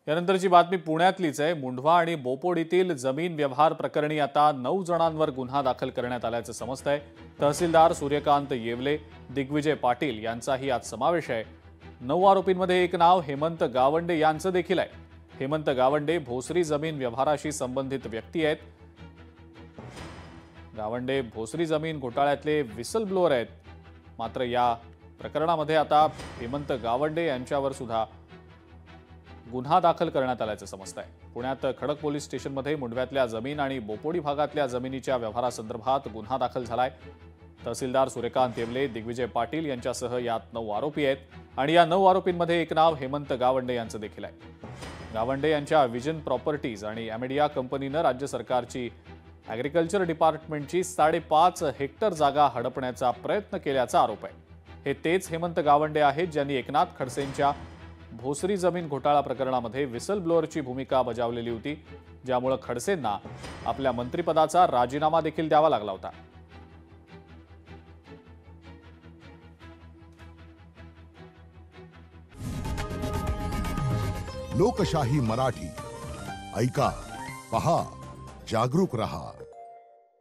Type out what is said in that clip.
यानंतरची बातमी पुण्यातलीच आहे। मुंढवा आणि बोपोडीतील जमीन व्यवहार प्रकरणी आता 9 जणांवर गुन्हा दाखल करण्यात आल्याचं समजतंय। तहसीलदार सूर्यकांत येवले, दिग्विजय पाटील यांचाही यात समावेश आहे। 9 आरोपींमध्ये एक नाव हेमंत गावंडे यांचं देखील आहे। हेमंत गावंडे भोसरी जमीन व्यवहाराशी संबंधित व्यक्ती आहेत। गावंडे भोसरी जमीन घोटाळ्यातले व्हिसल ब्लोअर आहेत। मात्र या प्रकरणामध्ये आता हेमंत गावंडे यांच्यावर सुद्धा गुन्हा दाखल करण्यात आल्याचं समजतंय। पुण्यात खडक पोलीस स्टेशनमध्ये मुंढव्यातल्या जमीन आणि बोपोडी भागातल्या जमिनीच्या व्यवहारासंदर्भात गुन्हा दाखल झालाय। तहसीलदार सूर्यकांत येवले, दिग्विजय पाटील यांच्यासह यात 9 आरोपी आहेत आणि या 9 आरोपींमध्ये एक नाव हेमंत गावंडे यांचं देखील आहे। गावंडे यांच्या विजन प्रॉपर्टीज आणि अमेडिया कंपनीनं राज्य सरकारची ॲग्रिकल्चर डिपार्टमेंटची 5.5 हेक्टर जागा हडपण्याचा प्रयत्न केल्याचा आरोप आहे। हे तेच हेमंत गावंडे आहेत ज्यांनी एकनाथ खडसेंच्या भोसरी जमीन घोटाळा प्रकरणामध्ये व्हिसल ब्लोअरची भूमिका बजावलेली होती, ज्यामुळे खडसेंना आपल्या मंत्रिपदाचा राजीनामा देखील द्यावा लागला होता। लोकशाही मराठी ऐका, पहा, जागरूक रहा।